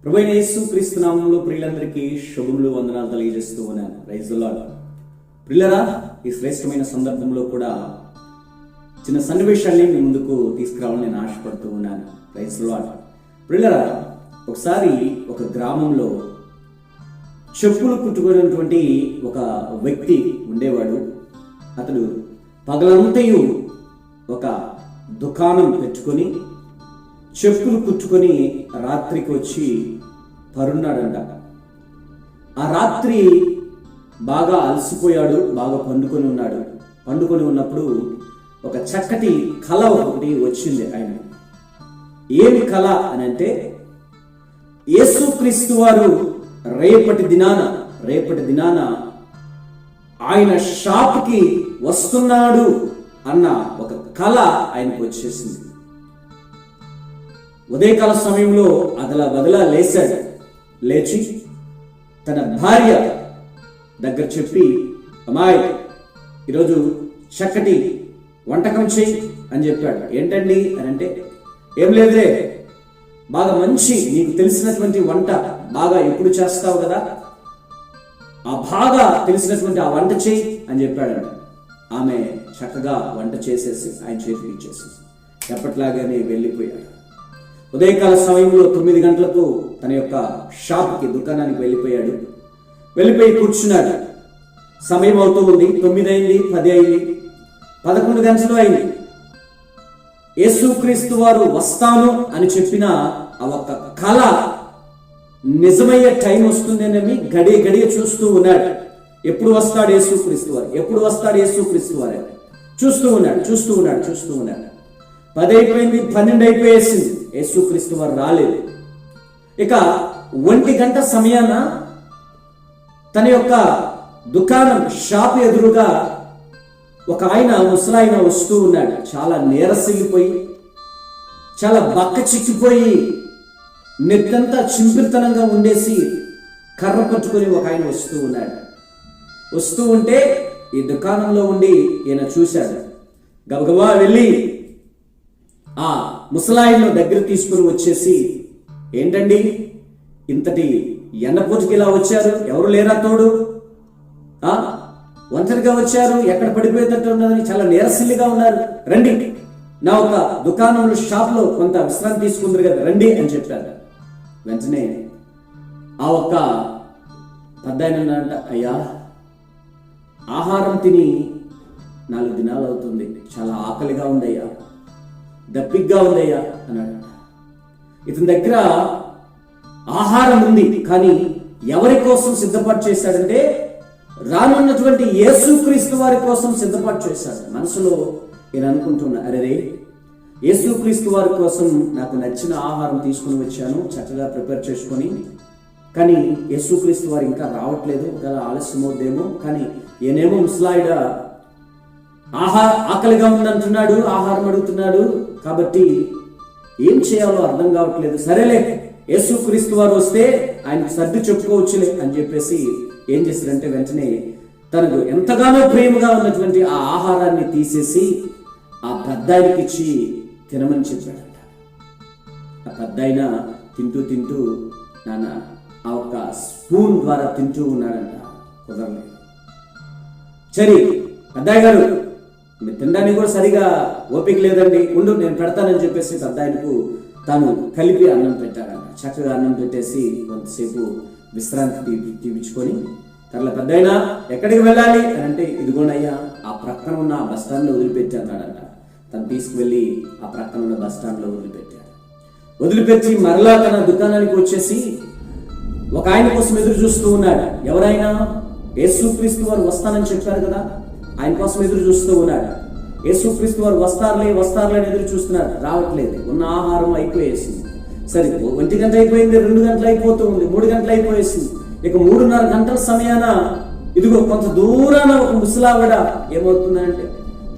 ప్రభువైన యేసు క్రీస్తు నామములో ప్రియులందరికీ శుభములు వందనాలు తెలియజేస్తూ ఉన్నాను. Praise the lord. ప్రియులరా, ఈ శ్రేష్టమైన సందర్భంలో కూడా చిన్న సన్నివేశాన్ని మీ ముందుకు తీసుకురావాలని నేను ఆశపడుతూ ఉన్నాను. Praise the lord. ప్రియులరా, ఒకసారి ఒక గ్రామంలో చెప్పులు కుట్టుకునేటువంటి ఒక వ్యక్తి ఉండేవాడు. అతడు పగలంతయు ఒక దుకాణం పెట్టుకొని చెప్పులు కుట్టుకొని రాత్రికి వచ్చి పరున్నాడంట. ఆ రాత్రి బాగా అలసిపోయాడు, బాగా పండుకొని ఉన్నాడు. పండుకొని ఉన్నప్పుడు ఒక చక్కటి కళ ఒకటి వచ్చింది ఆయన. ఏమి కళ అని అంటే, యేసుక్రీస్తు వారు రేపటి దినాన ఆయన షాప్కి వస్తున్నాడు అన్న ఒక కళ ఆయనకు వచ్చేసింది. ఉదయకాల సమయంలో బదలా లేచాడు. లేచి తన భార్య దగ్గర చెప్పి, అమ్మాయి, ఈరోజు చక్కటి వంటకం చెయ్యి అని చెప్పాడు. ఏంటండి అని అంటే, ఏం లేదురే, బాగా మంచి నీకు తెలిసినటువంటి వంట బాగా ఎప్పుడు చేస్తావు కదా, ఆ బాగా తెలిసినటువంటి ఆ వంట చెయ్యి అని చెప్పాడు. ఆమె చక్కగా వంట చేసేసి ఆయన చేతికి ఇచ్చేసి ఎప్పట్లాగానే వెళ్ళిపోయాడు. ఉదయకాల సమయంలో 9 గంటలకు తన యొక్క షాప్కి, దుకాణానికి వెళ్ళిపోయాడు. వెళ్ళిపోయి కూర్చున్నాడు. సమయం అవుతూ ఉంది. 9 అయింది, 10 అయింది, 11 గంటలు అయింది. యేసుక్రీస్తు వారు వస్తాను అని చెప్పిన ఆ ఒక్క కళ నిజమయ్యే టైం వస్తుందేనని గడియ చూస్తూ ఉన్నాడు. ఎప్పుడు వస్తాడు యేసుక్రీస్తు వారు, ఎప్పుడు వస్తాడు యేసుక్రీస్తు వారు చూస్తూ ఉన్నాడు. 10 అయిపోయింది, 12 అయిపోయేసింది. యేసుక్రీస్తు వారు రాలేదు. ఇక 1 గంట సమయాన తన యొక్క దుకాణం షాప్ ఎదురుగా ఒక ముసలాయన వస్తూ ఉన్నాడు. చాలా నీరసిల్లిపోయి, చాలా బక్క చిక్కిపోయి, నెత్తంతా చింపిరితనంగా ఉండేసి కర్ర పట్టుకొని ఒక ఆయన వస్తూ ఉన్నాడు. వస్తూ ఉంటే ఈ దుకాణంలో ఉండి ఈయన చూశాడు. గబగబా వెళ్ళి ఆ ముసలాయన్ను దగ్గర తీసుకుని వచ్చేసి, ఏంటండి ఇంతటి ఎండపోటుకి ఇలా వచ్చారు, ఎవరు లేరా తోడు, ఒంటరిగా వచ్చారు, ఎక్కడ పడిపోయేటట్టు ఉన్నదని చాలా నీరసిల్లిగా ఉన్నారు, రండి నా ఒక దుకాణంలో షాప్లో కొంత విశ్రాంతి తీసుకుందరు కదా, రండి అని చెప్పారు. వెంటనే ఆ ఒక్క పెద్దాయన అంట, అయ్యా, ఆహారం తిని 4 దినాలు అవుతుంది, చాలా ఆకలిగా ఉందయ్యా, దప్పిగ్గా ఉందయ్యా అన్నాడు. ఇతని దగ్గర ఆహారం ఉంది, కానీ ఎవరి కోసం సిద్ధపాటు చేశాడంటే, రానున్నటువంటి యేసుక్రీస్తు వారి కోసం సిద్ధపాటు చేశాడు. మనసులో నేను అనుకుంటున్నా, అరే, యేసుక్రీస్తు వారి కోసం నాకు నచ్చిన ఆహారం తీసుకుని వచ్చాను, చక్కగా ప్రిపేర్ చేసుకొని, కానీ యేసుక్రీస్తు వారు ఇంకా రావట్లేదు, ఒకవేళ ఆలస్యమవుదేమో, కానీ ఈయనేమో ముసలాయిడ ఆకలిగా ఉందంటున్నాడు, ఆహారం అడుగుతున్నాడు, కాబట్టి ఏం చేయాలో అర్థం కావట్లేదు. సరేలే, యేసుక్రీస్తు వారు వస్తే ఆయనకు సర్ది చెప్పుకోవచ్చులే అని చెప్పేసి ఏం చేశారంటే, వెంటనే తనకు ఎంతగానో ప్రేమగా ఉన్నటువంటి ఆ ఆహారాన్ని తీసేసి ఆ పెద్దాయనకి ఇచ్చి తినమని చెప్పాడంట. ఆ పెద్దాయన తింటూ నాన్న ఆ ఒక్క స్పూన్ ద్వారా తింటూ ఉన్నాడంట. కుదరలేదు. సరే పెద్దాయ గారు, మీరు తినడానికి కూడా సరిగా ఓపిక లేదండి, ఉండు నేను పెడతానని చెప్పేసి పెద్దాయనకు తాను కలిపి అన్నం పెట్టాడంట. చక్కగా అన్నం పెట్టేసి కొంతసేపు విశ్రాంతి తీపించుకొని, తర్లా పెద్దాయన ఎక్కడికి వెళ్ళాలి అని అంటే, ఇదిగోనయ్యా ఆ ప్రక్కన ఉన్న బస్ స్టాండ్లో వదిలిపెట్టాడంట. తను తీసుకువెళ్ళి ఆ ప్రక్కన ఉన్న బస్ స్టాండ్లో వదిలిపెట్టి మరలా తన దుకాణానికి వచ్చేసి ఒక ఆయన కోసం ఎదురు చూస్తూ ఉన్నాడు. ఎవరైనా? యేసుక్రీస్తు వారు వస్తానని చెప్పారు కదా, ఆయన కోసం ఎదురు చూస్తూ ఉన్నాడు. యేసుక్రీస్తు వారు వస్తారులే అని ఎదురు చూస్తున్నాడు, రావట్లేదు. ఉన్న ఆహారం అయిపోయేసింది. సరే 1 గంట అయిపోయింది, 2 గంటలు అయిపోతూ ఉంది, 3 గంటలు అయిపోయేసింది. ఇక 3:30 గంటల సమయాన ఇదిగో కొంత దూరాన ఒక ముసలావిడ ఏమవుతుందంటే,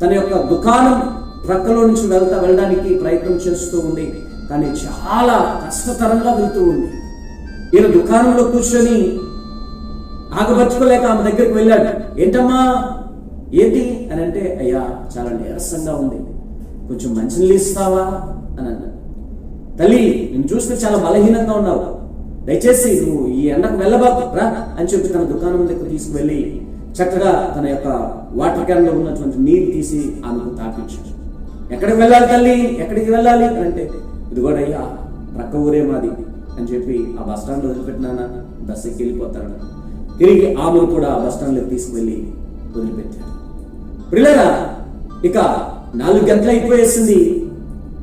తన యొక్క దుకాణం ప్రక్కలో నుంచి వెళ్ళడానికి ప్రయత్నం చేస్తూ ఉంది, కానీ చాలా కష్టతరంగా వెళ్తూ ఉంది. ఈయన దుకాణంలో కూర్చొని ఆగబట్టుకోలేక ఆమె దగ్గరికి వెళ్ళాడు. ఏంటమ్మా, ఏంటి అని అంటే, అయ్యా చాలా నీరసంగా ఉంది, కొంచెం మంచినీళ్ళు ఇస్తావా అని అన్నాడు. తల్లి, నేను చూస్తే చాలా బలహీనంగా ఉన్నావు, దయచేసి నువ్వు ఈ ఎండకు వెళ్ళబాకు రా అని చెప్పి తన దుకాణం దగ్గర తీసుకువెళ్ళి చక్కగా తన యొక్క వాటర్ క్యాన్ లో ఉన్నటువంటి నీరు తీసి ఆమెకు తాపించాడు. ఎక్కడికి వెళ్ళాలి తల్లి, ఎక్కడికి వెళ్ళాలి అంటే, ఇదిగోడయ్యా ప్రక్క ఊరే మాది అని చెప్పి ఆ బస్ స్టాండ్ లో వదిలిపెట్టినా బస్ ఎక్కి వెళ్ళిపోతాడు. తిరిగి ఆమెను కూడా బస్ స్టాండ్ లో తీసుకువెళ్ళి వదిలిపెట్టాడు. పిల్లరా, ఇక 4 గంటలు అయిపోయేసింది.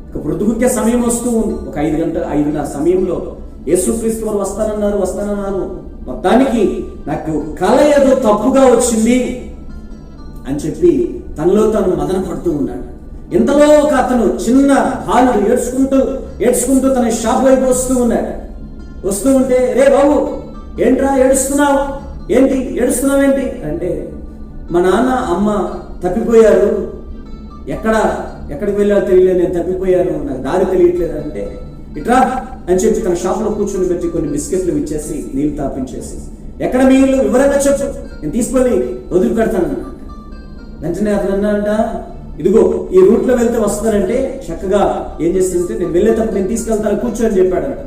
ఇక ప్రొద్దుగుక్కే సమయం వస్తూ ఉంది. ఒక 5:30 సమయంలో యేసుక్రీస్తు వారు వస్తానన్నారు. మొత్తానికి నాకు కల ఏదో తప్పుగా వచ్చింది అని చెప్పి తనలో తాను మదన పడుతూ ఉన్నాడు. ఇంతలో ఒక అతను చిన్న బాలుడు ఏడ్చుకుంటూ తన షాప్ వైపు వస్తూ ఉంటే, రే బాబు ఏంట్రా ఏడుస్తున్నావు, ఏడుస్తున్నావేంటి అంటే, మా నాన్న అమ్మ తప్పిపోయారు, ఎక్కడికి వెళ్ళాలో తెలియలేదు, నేను తప్పిపోయాను, నాకు దారి తెలియట్లేదు అంటే, ఇట్రా అని చెప్పి తన షాప్లో కూర్చొని పెట్టి కొన్ని బిస్కెట్లు ఇచ్చేసి నీళ్ళు తాపించేసి, ఎక్కడ మీ ఇల్లు వివరంగా చెప్పు, నేను తీసుకొని వదిలిపెడతాను. వెంటనే అతను అన్నాడంట, ఇదిగో ఈ రూట్ లో వెళ్తే వస్తానంటే చక్కగా ఏం చేస్తుంటే, నేను వెళ్ళేటప్పుడు నేను తీసుకెళ్తాను కూర్చొని చెప్పాడంట.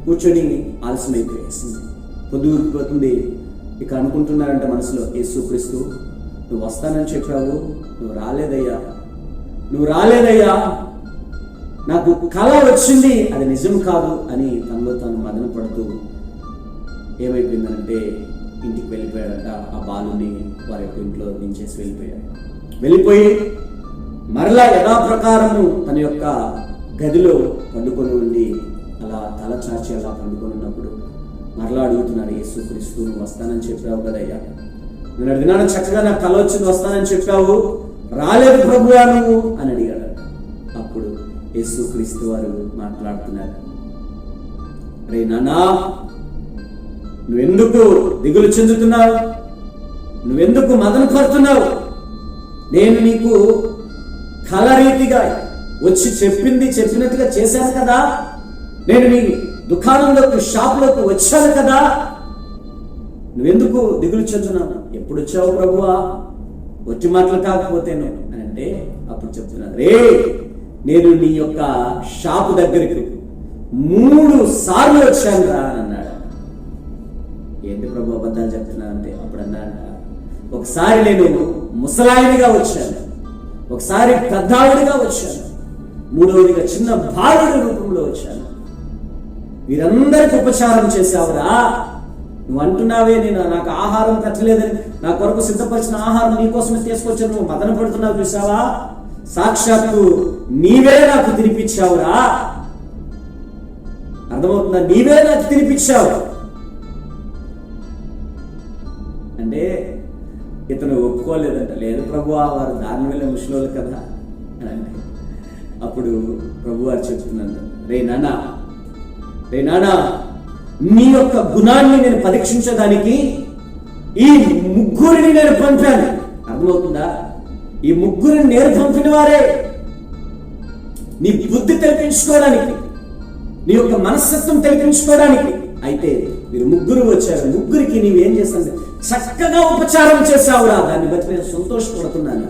కూర్చొని ఆలస్యం అయిపోయేసింది, పొద్దుపోతుంది. ఇక అనుకుంటున్నారంట మనసులో, యేసుక్రీస్తు నువ్వు వస్తానని చెప్పావు, నువ్వు రాలేదయ్యా, నాకు కళ వచ్చింది, అది నిజం కాదు అని తనలో తాను మదన పడుతూ ఏమైపోయిందంటే ఇంటికి వెళ్ళిపోయాడట. ఆ బాలుని వారి యొక్క ఇంట్లో దించేసి వెళ్ళిపోయి మరలా యథాప్రకారము తన యొక్క గదిలో పండుకొని ఉండి అలా తల చాచి అలా పండుకొని ఉన్నప్పుడు మరలా అడుగుతున్నాడు, యేసుక్రీస్తు నువ్వు వస్తానని చెప్పావు కదయ్యా, నేను అడిగినాను చక్కగా నాకు కళ వచ్చింది, వస్తానని చెప్పావు, రాలేదు ప్రభువా నువ్వు అని అడిగాడు. అప్పుడు యేసుక్రీస్తు వారు మాట్లాడుతున్నారు, రే నాన్నా, నువ్వెందుకు దిగులు చెందుతున్నావు, నువ్వెందుకు మదన పడుతున్నావు, నేను నీకు కళ రీతిగా వచ్చి చెప్పినట్టుగా చేశాను కదా, నేను నీ దుకాణంలోకి షాప్లోకి వచ్చాను కదా, నువ్వెందుకు దిగులు చెందుతున్నావు, ఎప్పుడు వచ్చావు ప్రభువా, వచ్చి మాటలు కాకపోతేను అని అంటే, అప్పుడు చెప్తున్నాను, రే నేను నీ యొక్క షాపు దగ్గరికి 3 సార్లు వచ్చాను రా అని అన్నాడు. ఏంటి ప్రభు అబద్ధాలు చెప్తున్నా అంటే, అప్పుడు అన్నాడు, ఒకసారి నేను ముసలాయినిగా వచ్చాను, ఒకసారి పెద్దావుడిగా వచ్చాను, 3వదిగా చిన్న బాలుడి రూపంలో వచ్చాను, వీరందరికి ఉపచారం చేశావురా, నువ్వు అంటున్నావే నేను నాకు ఆహారం కట్టలేదని, నా కొరకు సిద్ధపరిచిన ఆహారం నీకోసమే తీసుకొచ్చాను, నువ్వు మదన పడుతున్నావు చూసావా, సాక్షాత్తు నీవే నాకు తినిపించావురా, అర్థమవుతుందా, నీవే నాకు తినిపించావు అంటే ఇతను ఒప్పుకోలేదంట. లేదు ప్రభువా, వారు దారిని వెళ్ళే ముసలోళ్ళు కదా అని అంటే, అప్పుడు ప్రభువారు చెప్తున్నాను, రే నానా నీ యొక్క గుణాన్ని నేను పరీక్షించడానికి ఈ 3 నేను పంపాను, అర్థమవుతుందా, ఈ 3 నేను పంపిన వారే నీ బుద్ధి తెలిపించుకోవడానికి, నీ యొక్క మనస్తత్వం తెలిపించుకోవడానికి. అయితే మీరు 3 వచ్చారు, 3కి నీవేం చేస్తాను, చక్కగా ఉపచారం చేశావురా, దాన్ని బట్టి నేను సంతోషపడుతున్నాను,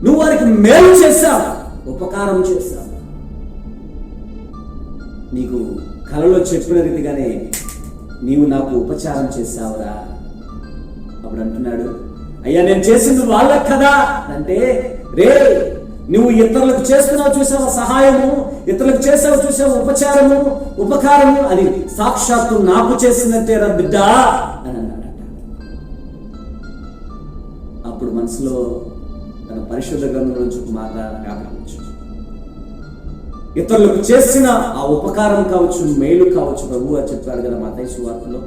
నువ్వు వారికి మేలు చేశావు, ఉపకారం చేశావు, నీకు కలలో చెప్పిన రీతిగానే నీవు నాకు ఉపచారం చేశావురా. అప్పుడు అంటున్నాడు, అయ్యా నేను చేసింది వాళ్ళకి కదా అంటే, రే నువ్వు ఇతరులకు చేస్తున్నావు చూసావు సహాయము, ఇతరులకు చేసావు చూసావు ఉపచారము, ఉపకారము, అది సాక్షాత్తు నాకు చేసినట్టే రా బిడ్డ అని అన్నాడట. అప్పుడు మనసులో తన పరిశుద్ధ గ్రంథంలో నుంచి ఒక మాట జ్ఞాపకం, ఇతరులకు చేసిన ఆ ఉపకారం కావచ్చు, మేలు కావచ్చు, ప్రభు గారు చెప్పారు కదా మత్తయి సువార్తలో,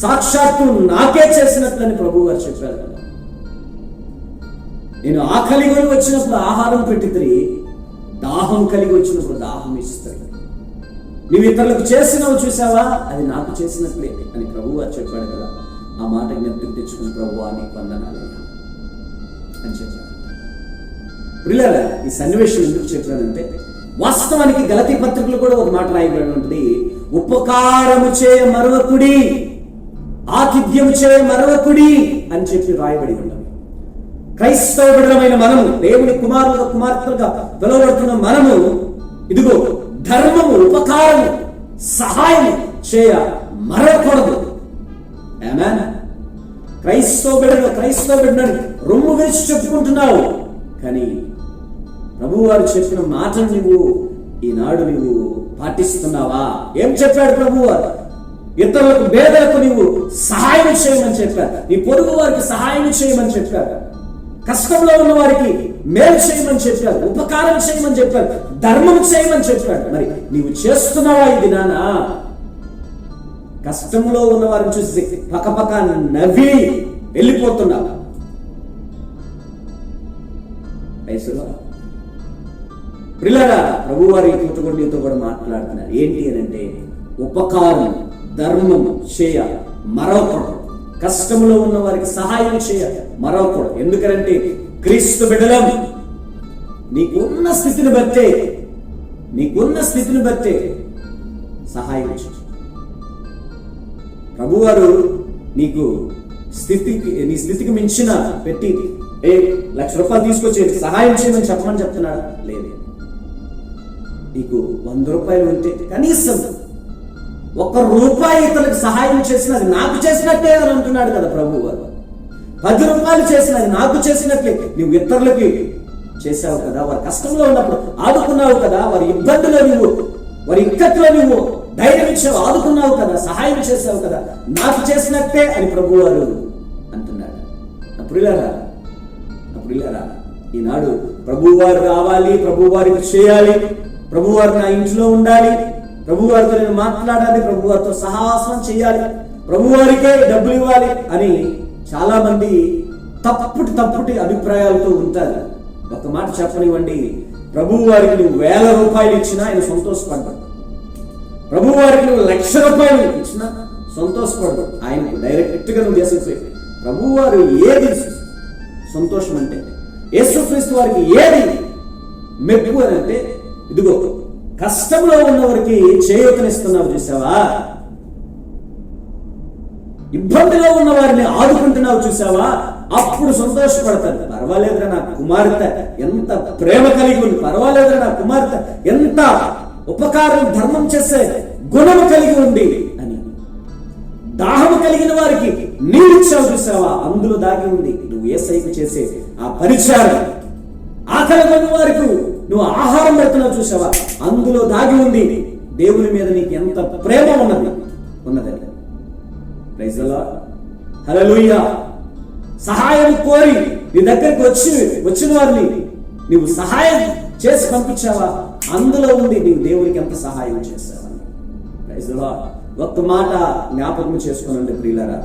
సాక్షాత్తు నాకే చేసినట్లని ప్రభు గారు చెప్పారు కదా, నేను ఆకలి కొని వచ్చినప్పుడు ఆహారం పెట్టితే, దాహం కలిగి వచ్చినప్పుడు దాహం ఇస్తాడు, నువ్వు ఇతరులకు చేసినవి చూసావా, అది నాకు చేసినట్లే అని ప్రభు గారు చెప్పాడు కదా. ఆ మాట జ్ఞప్తికి తెచ్చుకుని, ప్రభువా నీకు వందనాలు అని చెప్పాడు. ప్రియులారా, ఈ సన్నివేశం ఎందుకు చెప్పానంటే, వాస్తవానికి గలతీ పత్రికలు కూడా ఒక మాట రాయబడి ఉంటుంది, ఉపకారము చేయ మరవకుడి, ఆతిథ్యము చేయ మరవకుడి అని చెప్పి రాయబడి ఉన్నది. క్రైస్తవ బిడ్డలమైన మనము, దేవుని కుమారులుగా కుమార్తెలుగా పిలువబడుతున్న మనము, ఇదిగో ధర్మము, ఉపకారము, సహాయం చేయ మరవకూడదు. ఆమేన్. క్రైస్తవ బిడ్డని రొమ్ము విరిచి చెప్పుకుంటున్నావు, కానీ ప్రభు వారు చెప్పిన మాటను నువ్వు ఈనాడు నువ్వు పాటిస్తున్నావా? ఏం చెప్పాడు ప్రభు వారు? ఇతరులకు, పేదలకు నువ్వు సహాయం చేయమని చెప్పారు. నీ పొరుగు వారికి సహాయం చేయమని చెప్పారు. కష్టంలో ఉన్న వారికి మేలు చేయమని చెప్పారు, ఉపకారం చేయమని చెప్పారు, ధర్మం చేయమని చెప్పాడు. మరి నీవు చేస్తున్నావా ఇది నానా? కష్టంలో ఉన్న వారిని చూసి పక్కపక్క నవ్వి వెళ్ళిపోతున్నావా? ప్రియులారా, ప్రభు వారి నీతో కూడా మాట్లాడుతున్నారు. ఏంటి అని అంటే, ఉపకారం, ధర్మం చేయ మరొకడు. కష్టంలో ఉన్న వారికి సహాయం చేయ మరొకడు. ఎందుకంటే క్రీస్తు బిడ్డలం, నీకున్న స్థితిని బట్టే సహాయం చేయ. ప్రభువారు నీకు నీ స్థితికి మించిన పెట్టి 1,00,000 రూపాయలు తీసుకొచ్చి సహాయం చేయమని చెప్పమని చెప్తున్నాడు? లేదు. నీకు 100 రూపాయలు ఉంటే కనీసం 1 రూపాయి ఇతరులకు సహాయం చేసినది నాకు చేసినట్టే అని అంటున్నాడు కదా ప్రభు వారు. 10 రూపాయలు చేసినది నాకు చేసినట్లే నువ్వు ఇతరులకి చేసావు కదా. వారి కష్టంలో ఉన్నప్పుడు ఆదుకున్నావు కదా. వారి ఇబ్బందులో నువ్వు, వారి ఇక్కట్లో నువ్వు ధైర్యం ఇచ్చావు, ఆదుకున్నావు కదా, సహాయం చేసావు కదా, నాకు చేసినట్టే అని ప్రభు వారు అంటున్నాడు. అప్పుడులారా ఈనాడు ప్రభువారు రావాలి, ప్రభువారికి చేయాలి, ప్రభువారు నా ఇంట్లో ఉండాలి, ప్రభువారితో నేను మాట్లాడాలి, ప్రభువారితో సహవాసం చేయాలి, ప్రభువారికే డబ్బులు ఇవ్వాలి అని చాలా మంది తప్పుటి అభిప్రాయాలతో ఉంటారు. ఒక మాట చెప్పనివ్వండి, ప్రభువారికి నువ్వు 1,000 రూపాయలు ఇచ్చినా ఆయన సంతోషపడ్డాడు. ప్రభువారికి నువ్వు 1,00,000 రూపాయలు ఇచ్చినా సంతోషపడ్డాడు. ఆయన డైరెక్ట్ గా నువ్వు చేసేసి ప్రభువారు ఏది సంతోషం అంటే, యేసుక్రీస్తు వారికి ఏది మెప్పు అని అంటే, ఇదిగో కష్టంలో ఉన్నవారికి చేయూతనిస్తున్నావు చూసావా, ఇబ్బందిలో ఉన్న వారిని ఆదుకుంటున్నావు చూసావా, అప్పుడు సంతోషపడతాడు. పర్వాలేదురా నా కుమార్తె ఎంత ప్రేమ కలిగి ఉంది, పర్వాలేదురా నా కుమార్తె ఎంత ఉపకారం, ధర్మం చేసే గుణము కలిగి ఉంది అని. దాహము కలిగిన వారికి నీరిచ్చావు చూసావా, అందులో దాగి ఉంది నువ్వు యేసయ్యకు చేసే ఆ పరిచారం. ఆకలి కొన్న వారికి నువ్వు ఆహారం పెడుతున్నావు చూసావా, అందులో దాగి ఉంది దేవుని మీద నీకు ఎంత ప్రేమ ఉన్నదని. ప్రైజ్ ది లార్డ్, హల్లెలూయా. సహాయం కోరి నీ దగ్గరికి వచ్చిన వారిని నీవు సహాయం చేసి పంపించావా, అందులో ఉంది నీవు దేవునికి ఎంత సహాయం చేసావని. Praise the Lord. ఒక్క మాట జ్ఞాపకం చేసుకోనండి ప్రియులారా,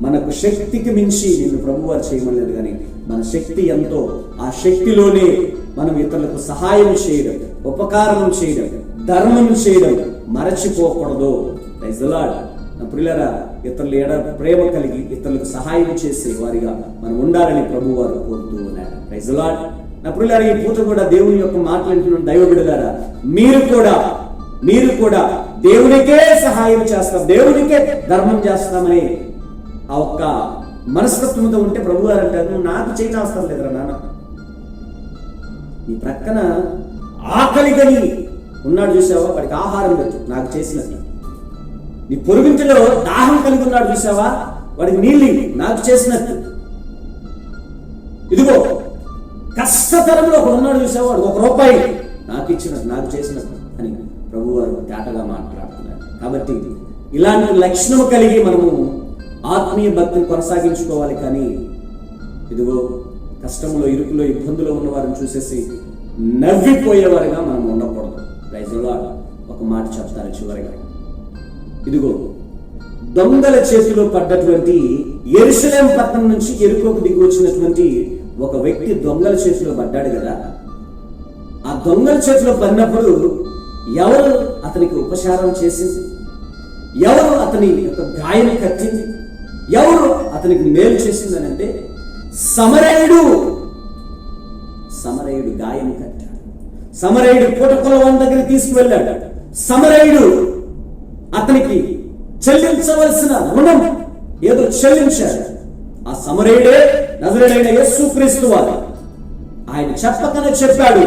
మనకు శక్తికి మించి నిన్ను ప్రభువారు చేయమలేదు, కానీ మన శక్తి ఎంతో ఆ శక్తిలోనే మనం ఇతరులకు సహాయం చేయడం, ఉపకారం చేయడం, ధర్మం చేయడం మరచిపోకూడదు. Praise the lord. నా ప్రియులారా, ఇతరుల ఎడ ప్రేమ కలిగి ఇతరులకు సహాయం చేసే వారిగా మనం ఉండాలని ప్రభువారు కోరుతూ ఉన్నారు. Praise the lord. నా ప్రియులారా, ఈ పూట కూడా దేవుని యొక్క మాటలు దైవ బిడ్డలారా, మీరు కూడా దేవునికే సహాయం చేస్తాం, దేవునికే ధర్మం చేస్తామని ఆ ఒక్క మనస్తత్వంతో ఉంటే ప్రభువారు అంటారు, నువ్వు నాకు చేయని అవసరం లేదురా నాన్న. నీ ప్రక్కన ఆకలిగని ఉన్నాడు చూసావా, వాడికి ఆహారం పెట్టు నాకు చేసినట్టు. నీ పొరుగింటిలో దాహం కలిగి ఉన్నాడు చూసావా, వాడికి నీళ్ళు నాకు చేసినట్టు. ఇదిగో కష్టతరంలో ఒకడు ఉన్నాడు చూసావా, వాడికి 1 రూపాయి నాకు ఇచ్చినట్టు, నాకు చేసినట్టు అని ప్రభువారు తేటగా మాట్లాడుతున్నారు. కాబట్టి ఇలాంటి లక్షణము కలిగి మనము ఆత్మీయ భక్తిని కొనసాగించుకోవాలి. కానీ ఇదిగో కష్టంలో, ఇరుకులో, ఇబ్బందులో ఉన్న వారిని చూసేసి నవ్విపోయేవారుగా మనం ఉండకూడదు. Praise the lord. ఒక మాట చెప్తారు చివరిగా, ఇదిగో దొంగల చేతిలో పడ్డటువంటి యెరూషలేము పట్టణం నుంచి యెరికోకు దిగి వచ్చినటువంటి ఒక వ్యక్తి దొంగల చేతిలో పడ్డాడు కదా. ఆ దొంగల చేతిలో పడినప్పుడు ఎవరు అతనికి ఉపచారం చేసింది, ఎవరు అతని యొక్క గాయం కట్టింది, ఎవరు అతనికి మేలు చేసిందని అంటే సమరయుడు గాయం కట్టాడు. సమరయుడు పూటకొలవాని దగ్గరికి తీసుకువెళ్ళాడు. సమరయుడు అతనికి చెల్లించవలసిన రుణం ఏదో చెల్లించాడు. ఆ సమరయుడే నజరేయుడైన యేసుక్రీస్తు వారు. ఆయన చెప్పకనే చెప్పాడు,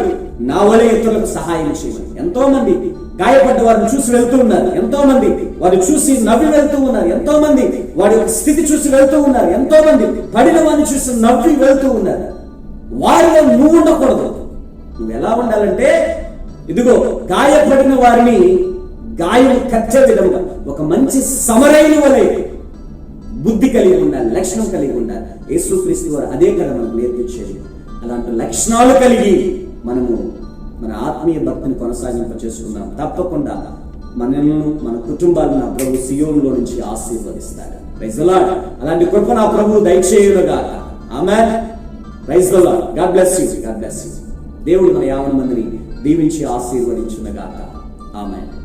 నా వలె ఇతరులకు సహాయం చేయమని. ఎంతో మంది గాయపడ్డ వారిని చూసి వెళ్తూ ఉన్నారు ఎంతో మంది, వారిని చూసి నవ్వి వెళ్తూ ఉన్నారు ఎంతో మంది, వారి యొక్క స్థితి చూసి వెళ్తూ ఉన్నారు ఎంతో మంది, పడిన వారిని చూసి నవ్వి వెళ్తూ ఉన్నారు. వారిలో నువ్వు ఉండకూడదు. నువ్వు ఎలా ఉండాలంటే, ఇదిగో గాయపడిన వారిని గాయం కచ్చే విధంగా ఒక మంచి సమరైన వలె బుద్ధి కలిగి ఉండాలి, లక్షణం కలిగి ఉండాలి. యేసుక్రీస్తు వారు అదే కదా మనకు నేర్పించేది. అలాంటి లక్షణాలు కలిగి మనము మన ఆత్మీయ భక్తిని కొనసాగింప చేసుకుందాం. తప్పకుండా మనల్ని, మన కుటుంబాలను నా ప్రభు సియోనులో నుంచి ఆశీర్వదిస్తాడు. Praise the Lord. అలాంటి కృప నా ప్రభు దయచేయునుగాక. ఆమేన్. Praise the Lord. God bless you. God bless you. దేవుడు మన 50 మందిని దీవించి ఆశీర్వదించునుగాక. ఆమేన్.